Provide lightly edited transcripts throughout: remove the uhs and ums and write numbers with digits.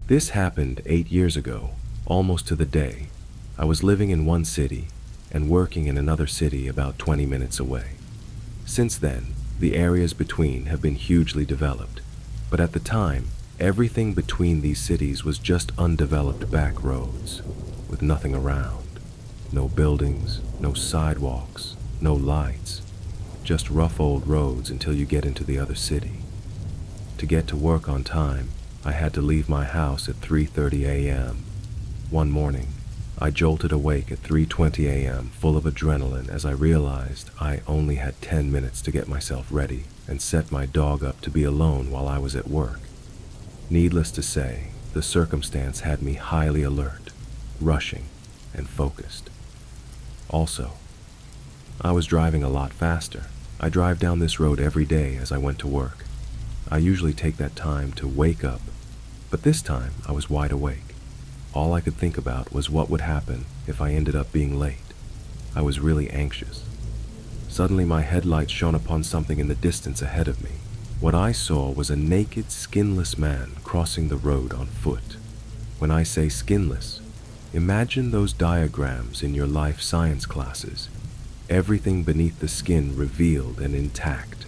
This happened 8 years ago, almost to the day. I was living in one city and working in another city about 20 minutes away. Since then, the areas between have been hugely developed, but at the time, everything between these cities was just undeveloped back roads, with nothing around. No buildings, no sidewalks, no lights, just rough old roads until you get into the other city. To get to work on time, I had to leave my house at 3:30 a.m. One morning, I jolted awake at 3:20 a.m. full of adrenaline as I realized I only had 10 minutes to get myself ready and set my dog up to be alone while I was at work. Needless to say, the circumstance had me highly alert, rushing, and focused. Also, I was driving a lot faster. I drive down this road every day as I went to work. I usually take that time to wake up, but this time I was wide awake. All I could think about was what would happen if I ended up being late. I was really anxious. Suddenly my headlights shone upon something in the distance ahead of me. What I saw was a naked, skinless man crossing the road on foot. When I say skinless, imagine those diagrams in your life science classes. Everything beneath the skin revealed and intact,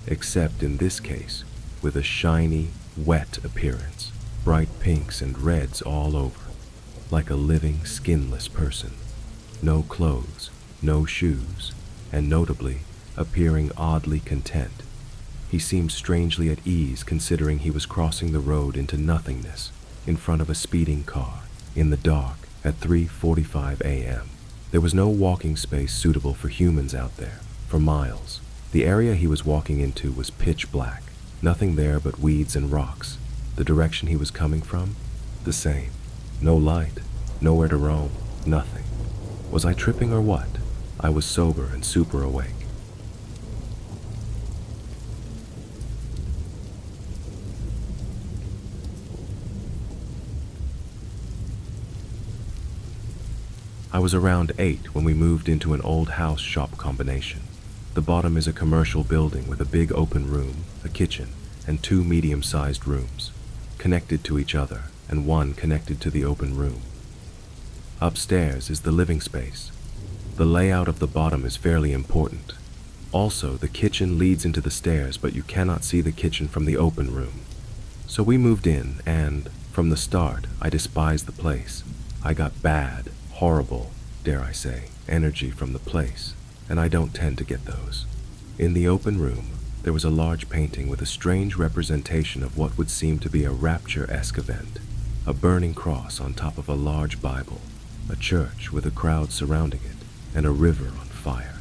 except in this case, with a shiny, wet appearance, bright pinks and reds all over, like a living, skinless person. No clothes, no shoes, and notably, appearing oddly content. He seemed strangely at ease considering he was crossing the road into nothingness in front of a speeding car in the dark at 3:45 a.m. There was no walking space suitable for humans out there for miles. The area he was walking into was pitch black, nothing there but weeds and rocks. The direction he was coming from, the same. No light, nowhere to roam, nothing. Was I tripping or what? I was sober and super awake. I was around 8 when we moved into an old house shop combination. The bottom is a commercial building with a big open room, a kitchen, and 2 medium-sized rooms, connected to each other and one connected to the open room. Upstairs is the living space. The layout of the bottom is fairly important. Also, the kitchen leads into the stairs, but you cannot see the kitchen from the open room. So we moved in, and from the start, I despised the place. I got bad, horrible, dare I say, energy from the place, and I don't tend to get those. In the open room, there was a large painting with a strange representation of what would seem to be a rapture-esque event. A burning cross on top of a large Bible, a church with a crowd surrounding it, and a river on fire.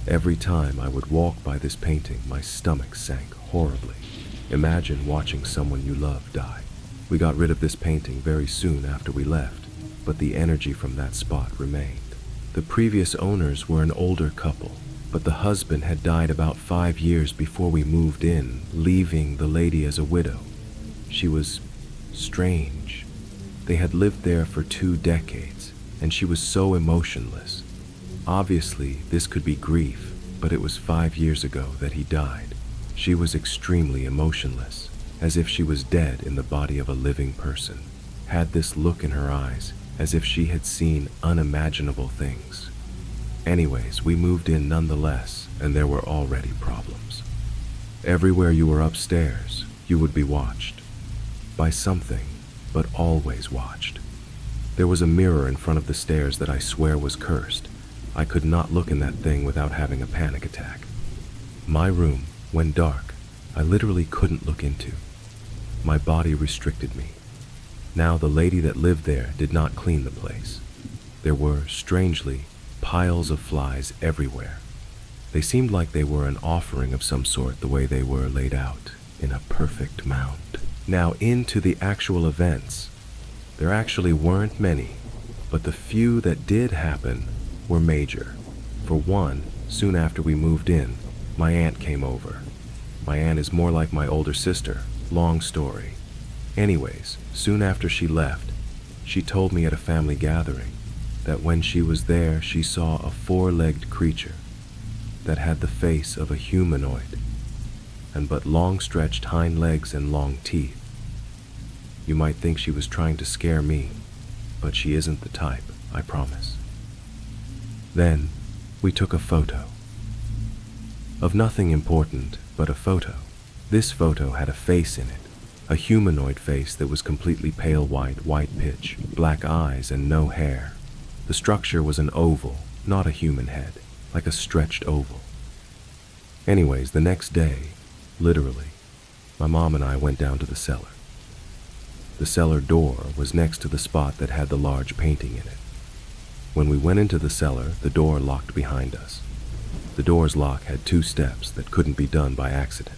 Every time I would walk by this painting, my stomach sank horribly. Imagine watching someone you love die. We got rid of this painting very soon after we left, but the energy from that spot remained. The previous owners were an older couple, but the husband had died about 5 years before we moved in, leaving the lady as a widow. She was strange. They had lived there for 2 decades, and she was so emotionless. Obviously, this could be grief, but it was 5 years ago that he died. She was extremely emotionless, as if she was dead in the body of a living person. Had this look in her eyes, as if she had seen unimaginable things. Anyways, we moved in nonetheless, and there were already problems. Everywhere you were upstairs, you would be watched. By something, but always watched. There was a mirror in front of the stairs that I swear was cursed. I could not look in that thing without having a panic attack. My room, when dark, I literally couldn't look into. My body restricted me. Now the lady that lived there did not clean the place. There were, strangely, piles of flies everywhere. They seemed like they were an offering of some sort the way they were laid out, in a perfect mound. Now into the actual events. There actually weren't many, but the few that did happen were major. For one, soon after we moved in, my aunt came over. My aunt is more like my older sister, long story. Anyways, soon after she left, she told me at a family gathering that when she was there, she saw a 4-legged creature that had the face of a humanoid and but long stretched hind legs and long teeth. You might think she was trying to scare me, but she isn't the type, I promise. Then, we took a photo. Of nothing important, but a photo. This photo had a face in it, a humanoid face that was completely pale white pitch, black eyes, and no hair. The structure was an oval, not a human head, like a stretched oval. Anyways, the next day, literally, my mom and I went down to the cellar. The cellar door was next to the spot that had the large painting in it. When we went into the cellar, the door locked behind us. The door's lock had 2 steps that couldn't be done by accident.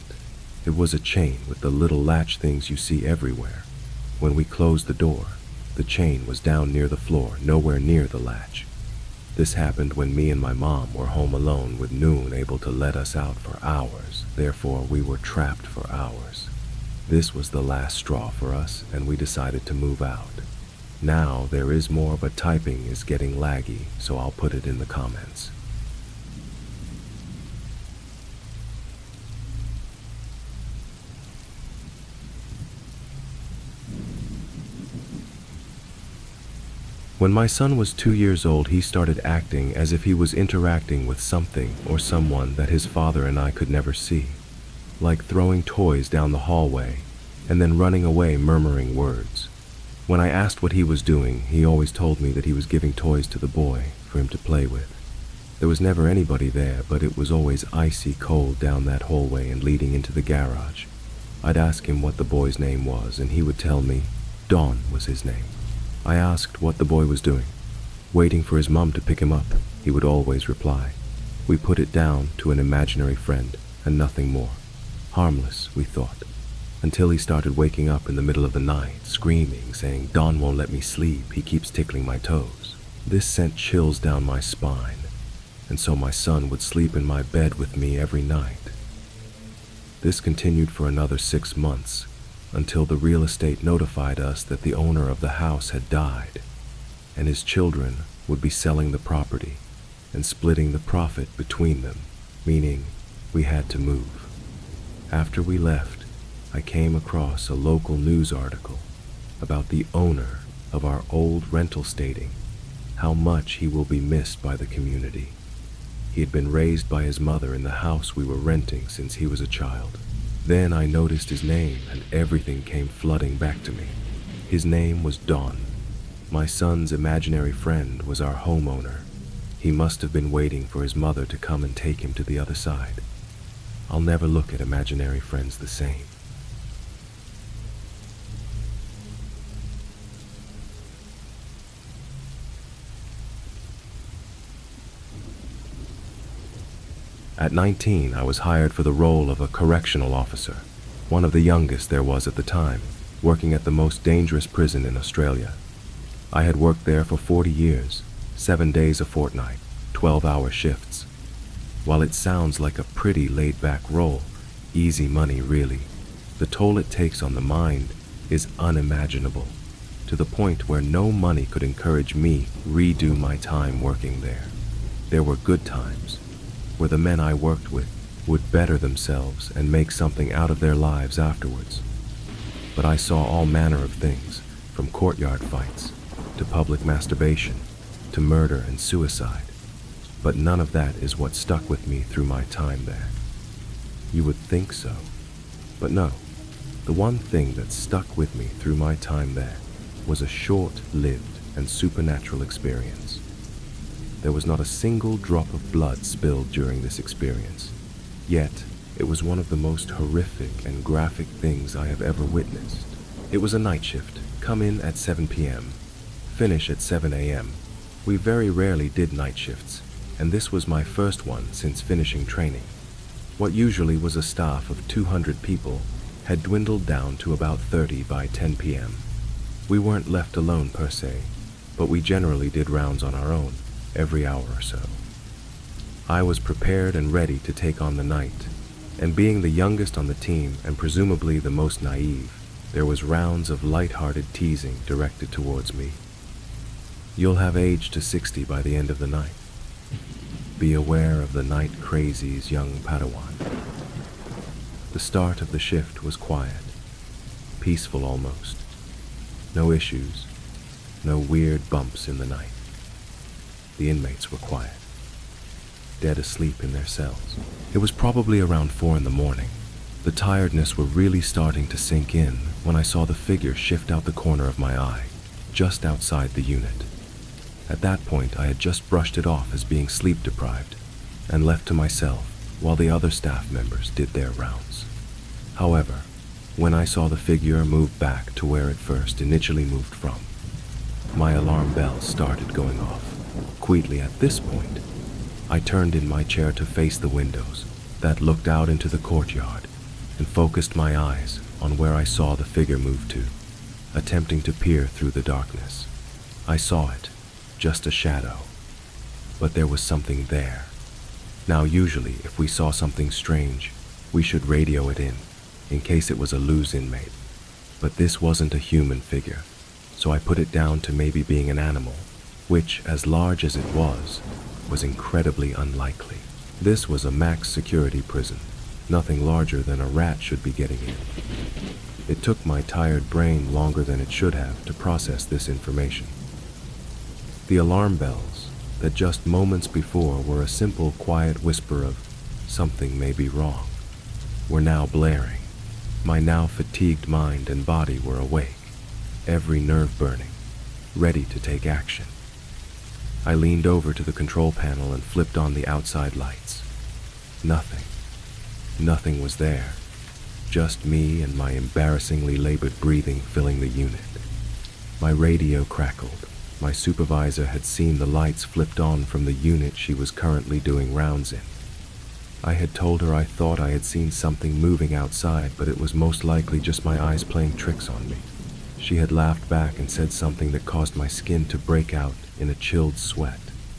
It was a chain with the little latch things you see everywhere. When we closed the door, the chain was down near the floor, nowhere near the latch. This happened when me and my mom were home alone with Noon able to let us out for hours. Therefore, we were trapped for hours. This was the last straw for us, and we decided to move out. Now there is more, but typing is getting laggy, so I'll put it in the comments. When my son was 2 years old, he started acting as if he was interacting with something or someone that his father and I could never see, like throwing toys down the hallway and then running away murmuring words. When I asked what he was doing, he always told me that he was giving toys to the boy for him to play with. There was never anybody there, but it was always icy cold down that hallway and leading into the garage. I'd ask him what the boy's name was, and he would tell me Don was his name. I asked what the boy was doing. Waiting for his mom to pick him up, he would always reply. We put it down to an imaginary friend and nothing more. Harmless, we thought, until he started waking up in the middle of the night, screaming, saying, "Don won't let me sleep, he keeps tickling my toes." This sent chills down my spine, and so my son would sleep in my bed with me every night. This continued for another 6 months, until the real estate notified us that the owner of the house had died, and his children would be selling the property and splitting the profit between them, meaning we had to move. After we left, I came across a local news article about the owner of our old rental stating how much he will be missed by the community. He had been raised by his mother in the house we were renting since he was a child. Then I noticed his name and everything came flooding back to me. His name was Don. My son's imaginary friend was our homeowner. He must have been waiting for his mother to come and take him to the other side. I'll never look at imaginary friends the same. At 19, I was hired for the role of a correctional officer, one of the youngest there was at the time, working at the most dangerous prison in Australia. I had worked there for 40 years, 7 days a fortnight, 12-hour shifts. While it sounds like a pretty laid-back role, easy money really, the toll it takes on the mind is unimaginable, to the point where no money could encourage me redo my time working there. There were good times, where the men I worked with would better themselves and make something out of their lives afterwards. But I saw all manner of things, from courtyard fights, to public masturbation, to murder and suicide. But none of that is what stuck with me through my time there. You would think so, but no. The one thing that stuck with me through my time there was a short-lived and supernatural experience. There was not a single drop of blood spilled during this experience, yet it was one of the most horrific and graphic things I have ever witnessed. It was a night shift, come in at 7 p.m., finish at 7 a.m. We very rarely did night shifts, and this was my first one since finishing training. What usually was a staff of 200 people had dwindled down to about 30 by 10 p.m. We weren't left alone per se, but we generally did rounds on our own, every hour or so. I was prepared and ready to take on the night, and being the youngest on the team and presumably the most naive, there was rounds of light-hearted teasing directed towards me. You'll have aged to 60 by the end of the night. Be aware of the night Crazies, young Padawan. The start of the shift was quiet, peaceful almost, No issues, no weird bumps in the night. The inmates were quiet, dead asleep in their cells. It was probably around 4 in the morning. The tiredness were really starting to sink in when I saw the figure shift out the corner of my eye, just outside the unit. At that point, I had just brushed it off as being sleep-deprived and left to myself while the other staff members did their rounds. However, when I saw the figure move back to where it first initially moved from, my alarm bell started going off. Quickly at this point, I turned in my chair to face the windows that looked out into the courtyard and focused my eyes on where I saw the figure move to, attempting to peer through the darkness. I saw it, just a shadow, but there was something there. Now usually, if we saw something strange, we should radio it in case it was a loose inmate. But this wasn't a human figure, so I put it down to maybe being an animal, which, as large as it was incredibly unlikely. This was a max security prison. Nothing larger than a rat should be getting in. It took my tired brain longer than it should have to process this information. The alarm bells, that just moments before were a simple, quiet whisper of something may be wrong, were now blaring. My now fatigued mind and body were awake, every nerve burning, ready to take action. I leaned over to the control panel and flipped on the outside lights. Nothing. Nothing was there. Just me and my embarrassingly labored breathing filling the unit. My radio crackled. My supervisor had seen the lights flipped on from the unit she was currently doing rounds in. I had told her I thought I had seen something moving outside, but it was most likely just my eyes playing tricks on me. She had laughed back and said something that caused my skin to break out in a chilled sweat.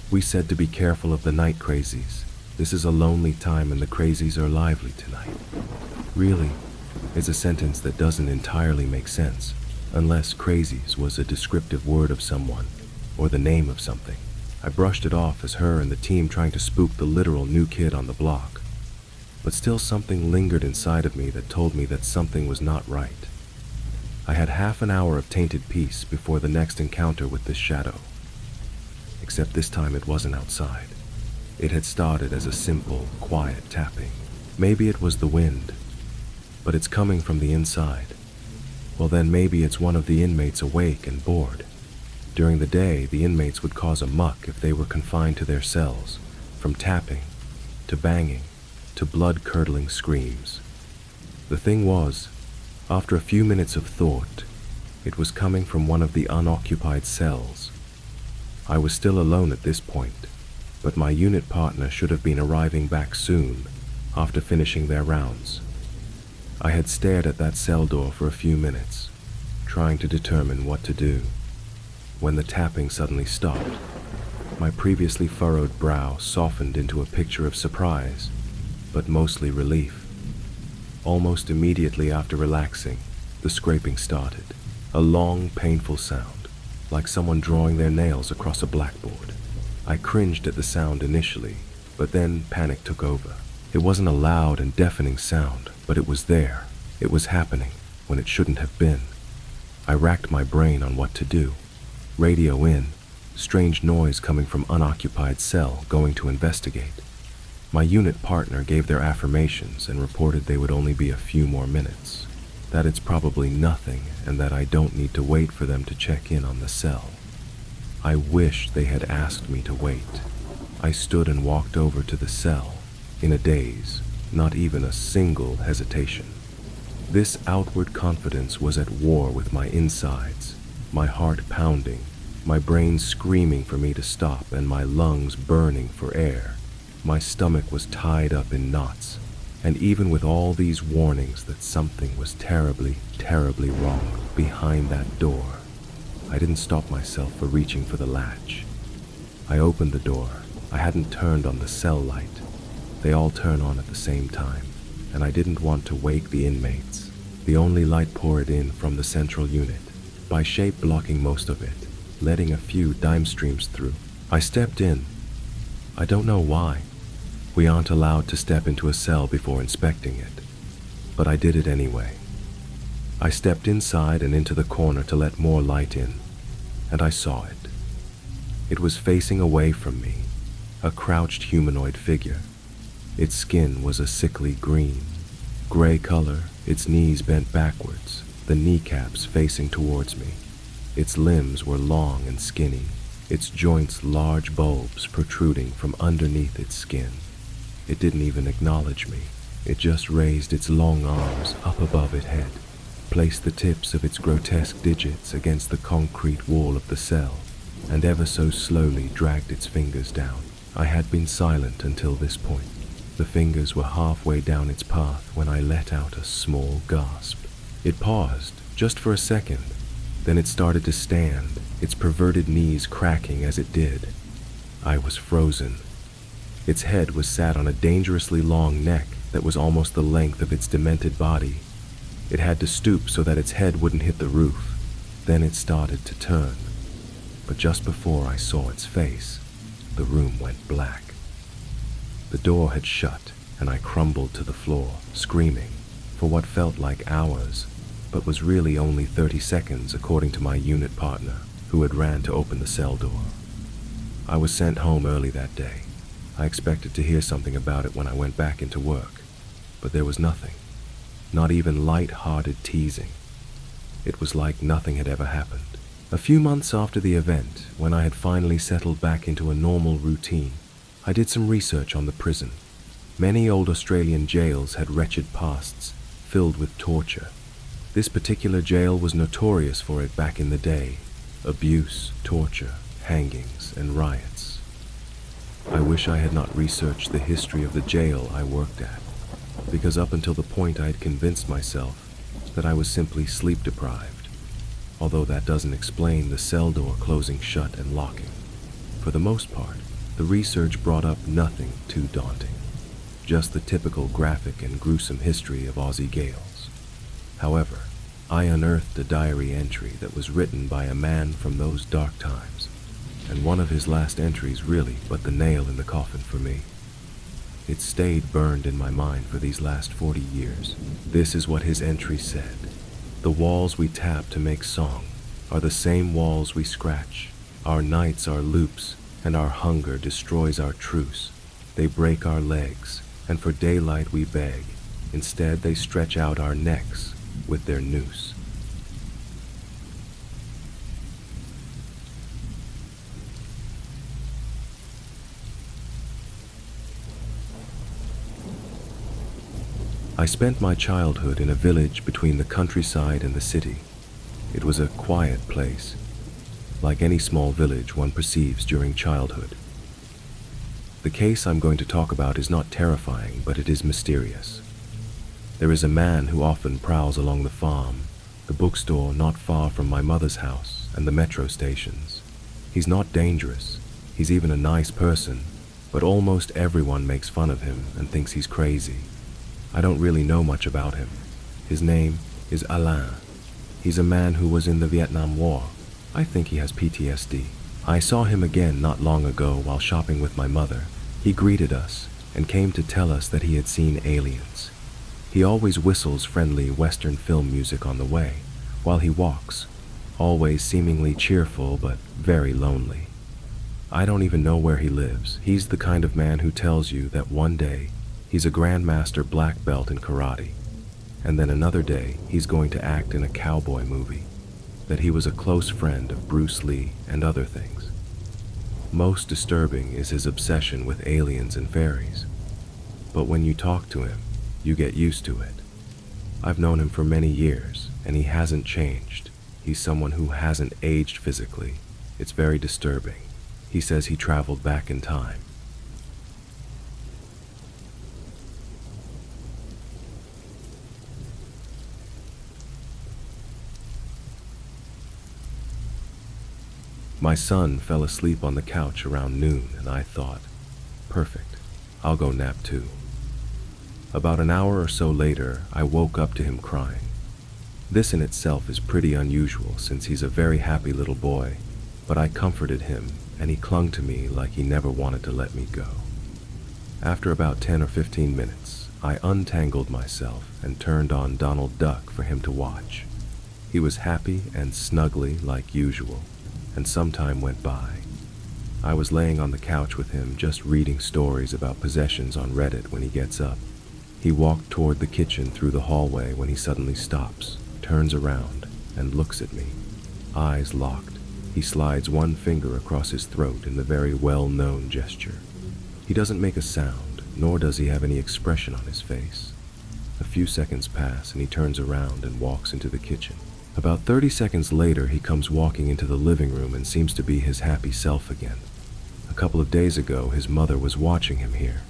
We said to be careful of the night crazies. This is a lonely time and the crazies are lively tonight. Really, it's a sentence that doesn't entirely make sense, unless crazies was a descriptive word of someone or the name of something. I brushed it off as her and the team trying to spook the literal new kid on the block. But still something lingered inside of me that told me that something was not right. I had half an hour of tainted peace before the next encounter with this shadow. Except this time it wasn't outside. It had started as a simple, quiet tapping. Maybe it was the wind, but it's coming from the inside. Well then maybe it's one of the inmates awake and bored. During the day, the inmates would cause a muck if they were confined to their cells, from tapping, to banging, to blood-curdling screams. The thing was, after a few minutes of thought, it was coming from one of the unoccupied cells. I was still alone at this point, but my unit partner should have been arriving back soon after finishing their rounds. I had stared at that cell door for a few minutes, trying to determine what to do, when the tapping suddenly stopped. My previously furrowed brow softened into a picture of surprise, but mostly relief. Almost immediately after relaxing, the scraping started, a long, painful sound, like someone drawing their nails across a blackboard. I cringed at the sound initially, but then panic took over. It wasn't a loud and deafening sound, but it was there. It was happening when it shouldn't have been. I racked my brain on what to do. Radio in, strange noise coming from unoccupied cell, going to investigate. My unit partner gave their affirmations and reported they would only be a few more minutes, that it's probably nothing and that I don't need to wait for them to check in on the cell. I wish they had asked me to wait. I stood and walked over to the cell, in a daze, not even a single hesitation. This outward confidence was at war with my insides, my heart pounding, my brain screaming for me to stop, and my lungs burning for air. My stomach was tied up in knots, and even with all these warnings that something was terribly, terribly wrong behind that door, I didn't stop myself for reaching for the latch. I opened the door. I hadn't turned on the cell light. They all turn on at the same time, and I didn't want to wake the inmates. The only light poured in from the central unit, by shape blocking most of it, letting a few dime streams through. I stepped in. I don't know why. We aren't allowed to step into a cell before inspecting it, but I did it anyway. I stepped inside and into the corner to let more light in, and I saw it. It was facing away from me, a crouched humanoid figure. Its skin was a sickly green, gray color, its knees bent backwards, the kneecaps facing towards me. Its limbs were long and skinny, its joints large bulbs protruding from underneath its skin. It didn't even acknowledge me. It just raised its long arms up above its head, placed the tips of its grotesque digits against the concrete wall of the cell, and ever so slowly dragged its fingers down. I had been silent until this point. The fingers were halfway down its path when I let out a small gasp. It paused, just for a second. Then it started to stand, its perverted knees cracking as it did. I was frozen. Its head was sat on a dangerously long neck that was almost the length of its demented body. It had to stoop so that its head wouldn't hit the roof. Then it started to turn. But just before I saw its face, the room went black. The door had shut, and I crumbled to the floor, screaming, for what felt like hours, but was really only 30 seconds according to my unit partner, who had ran to open the cell door. I was sent home early that day. I expected to hear something about it when I went back into work, but there was nothing, not even light-hearted teasing. It was like nothing had ever happened. A few months after the event, when I had finally settled back into a normal routine, I did some research on the prison. Many old Australian jails had wretched pasts, filled with torture. This particular jail was notorious for it back in the day: abuse, torture, hangings, and riots. I wish I had not researched the history of the jail I worked at, because up until the point I had convinced myself that I was simply sleep-deprived, although that doesn't explain the cell door closing shut and locking. For the most part, the research brought up nothing too daunting, just the typical graphic and gruesome history of Aussie gaols. However, I unearthed a diary entry that was written by a man from those dark times, and one of his last entries really but the nail in the coffin for me. It stayed burned in my mind for these last 40 years. This is what his entry said: "The walls we tap to make song are the same walls we scratch. Our nights are loops, and our hunger destroys our truce. They break our legs, and for daylight we beg. Instead they stretch out our necks with their noose." I spent my childhood in a village between the countryside and the city. It was a quiet place, like any small village one perceives during childhood. The case I'm going to talk about is not terrifying, but it is mysterious. There is a man who often prowls along the farm, the bookstore not far from my mother's house, and the metro stations. He's not dangerous, he's even a nice person, but almost everyone makes fun of him and thinks he's crazy. I don't really know much about him. His name is Alain. He's a man who was in the Vietnam War. I think he has PTSD. I saw him again not long ago while shopping with my mother. He greeted us and came to tell us that he had seen aliens. He always whistles friendly Western film music on the way while he walks, always seemingly cheerful but very lonely. I don't even know where he lives. He's the kind of man who tells you that one day he's a grandmaster black belt in karate, and then another day he's going to act in a cowboy movie, that he was a close friend of Bruce Lee and other things. Most disturbing is his obsession with aliens and fairies, but when you talk to him, you get used to it. I've known him for many years, and he hasn't changed. He's someone who hasn't aged physically. It's very disturbing. He says he traveled back in time. My son fell asleep on the couch around noon, and I thought, perfect, I'll go nap too. About an hour or so later, I woke up to him crying. This in itself is pretty unusual since he's a very happy little boy, but I comforted him and he clung to me like he never wanted to let me go. After about 10 or 15 minutes, I untangled myself and turned on Donald Duck for him to watch. He was happy and snuggly like usual, and some time went by. I was laying on the couch with him just reading stories about possessions on Reddit when he gets up. He walked toward the kitchen through the hallway when he suddenly stops, turns around, and looks at me. Eyes locked, he slides one finger across his throat in the very well-known gesture. He doesn't make a sound, nor does he have any expression on his face. A few seconds pass and he turns around and walks into the kitchen. About 30 seconds later, he comes walking into the living room and seems to be his happy self again. A couple of days ago, his mother was watching him here.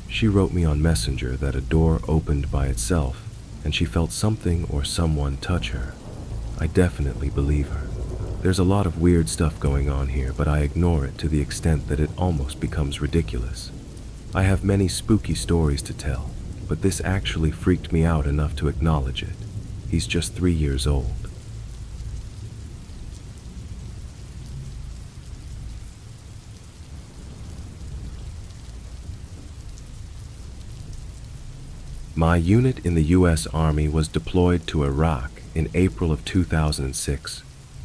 She wrote me on Messenger that a door opened by itself and she felt something or someone touch her. I definitely believe her. There's a lot of weird stuff going on here, but I ignore it to the extent that it almost becomes ridiculous. I have many spooky stories to tell, but this actually freaked me out enough to acknowledge it. He's just 3 years old. My unit in the U.S. Army was deployed to Iraq in April of 2006.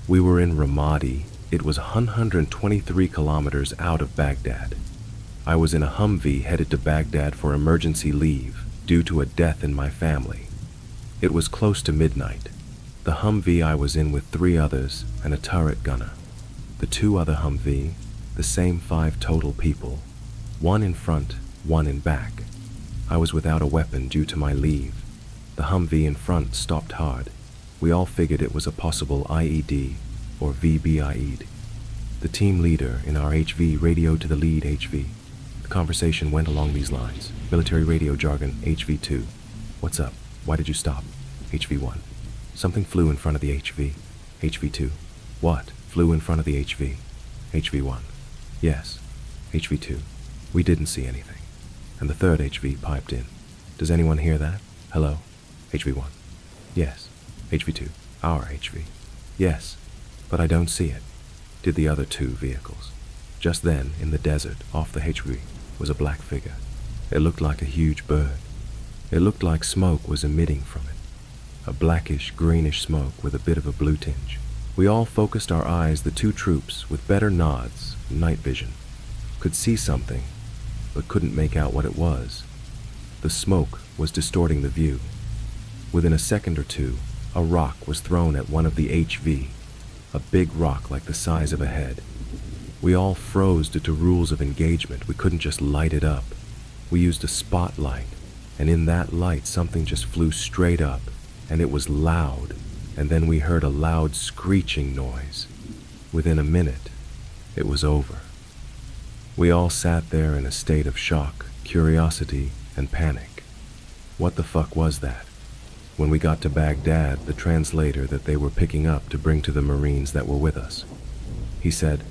We were in Ramadi. It was 123 kilometers out of Baghdad. I was in a Humvee headed to Baghdad for emergency leave due to a death in my family. It was close to midnight. The Humvee I was in with 3 others and a turret gunner. The 2 other Humvee, the same 5 total people, 1 in front, 1 in back. I was without a weapon due to my leave. The Humvee in front stopped hard. We all figured it was a possible IED or VBIED. The team leader in our HV radioed to the lead HV. The conversation went along these lines. Military radio jargon, HV2. What's up? Why did you stop? HV1. Something flew in front of the HV. HV2. What? Flew in front of the HV. HV1. Yes. HV2. We didn't see anything. And the third HV piped in. Does anyone hear that? Hello? HV1. Yes. HV2. Our HV. Yes. But I don't see it. Did the other 2 vehicles. Just then, in the desert, off the HV, was a black figure. It looked like a huge bird. It looked like smoke was emitting from it. A blackish, greenish smoke with a bit of a blue tinge. We all focused our eyes, the 2 troops, with better nods, night vision. Could see something, but couldn't make out what it was. The smoke was distorting the view. Within a second or 2, a rock was thrown at one of the HV, a big rock like the size of a head. We all froze due to rules of engagement. We couldn't just light it up. We used a spotlight, and in that light something just flew straight up, and it was loud, and then we heard a loud screeching noise. Within a minute, it was over. We all sat there in a state of shock, curiosity, and panic. What the fuck was that? When we got to Baghdad, the translator that they were picking up to bring to the Marines that were with us, he said,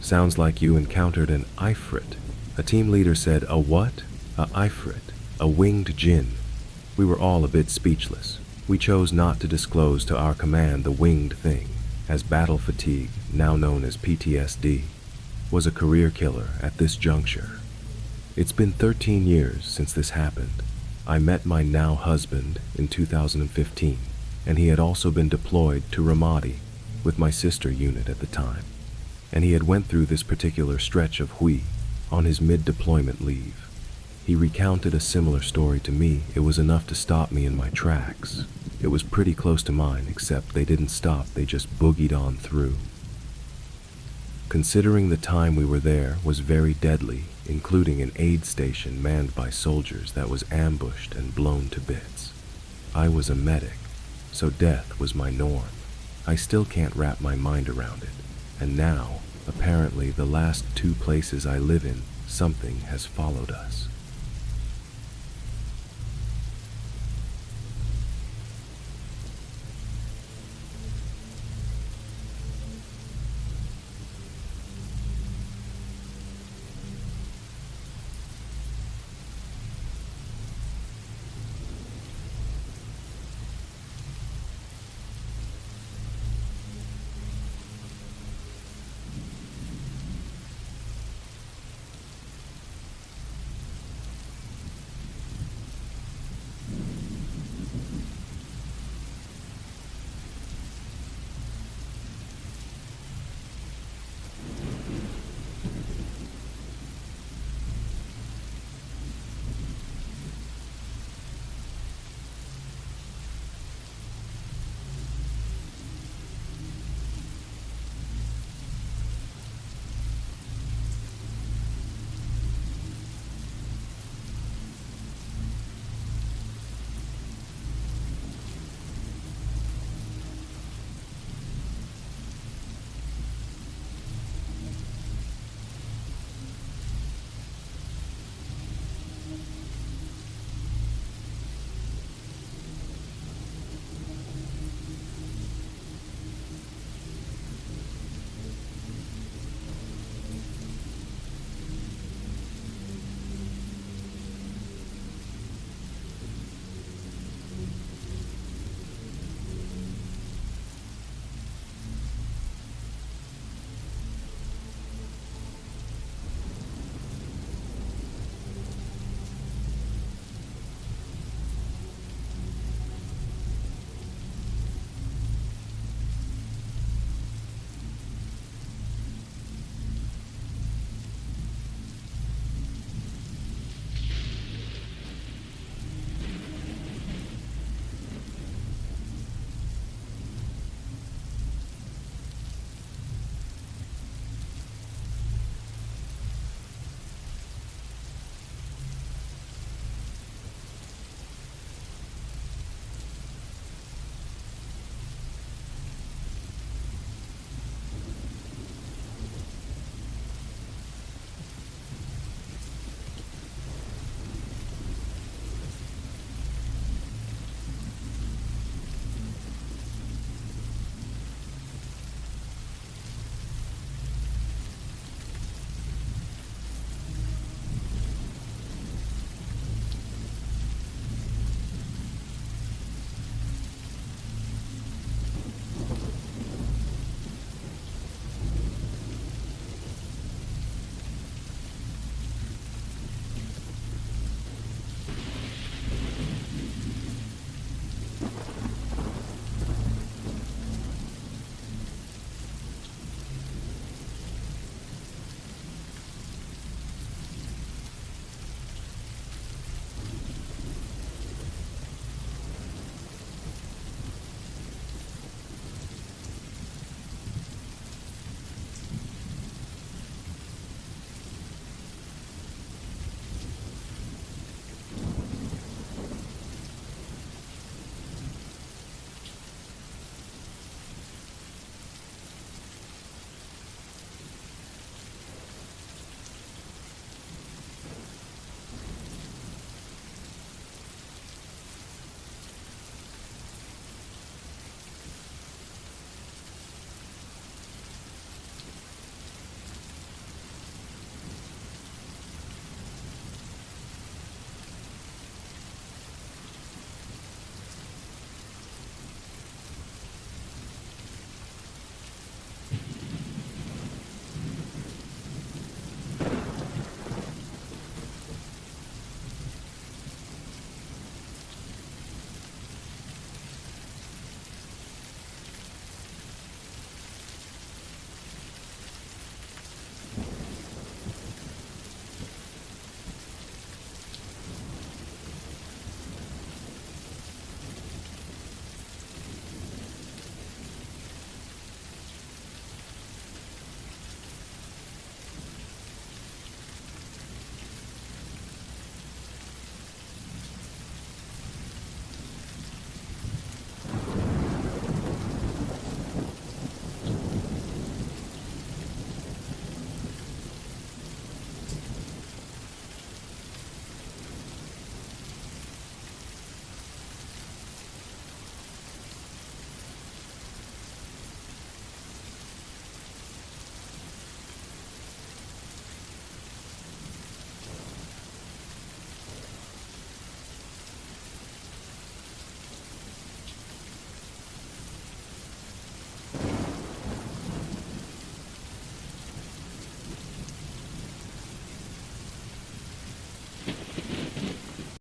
"Sounds like you encountered an ifrit." A team leader said, "A what?" "A ifrit, a winged Djinn." We were all a bit speechless. We chose not to disclose to our command the winged thing, as battle fatigue, now known as PTSD, was a career killer at this juncture. It's been 13 years since this happened. I met my now husband in 2015, and he had also been deployed to Ramadi with my sister unit at the time. And he had went through this particular stretch of Hui on his mid-deployment leave. He recounted a similar story to me. It was enough to stop me in my tracks. It was pretty close to mine, except they didn't stop, they just boogied on through. Considering the time we were there was very deadly, including an aid station manned by soldiers that was ambushed and blown to bits. I was a medic, so death was my norm. I still can't wrap my mind around it. And now, apparently the last 2 places I live in, something has followed us.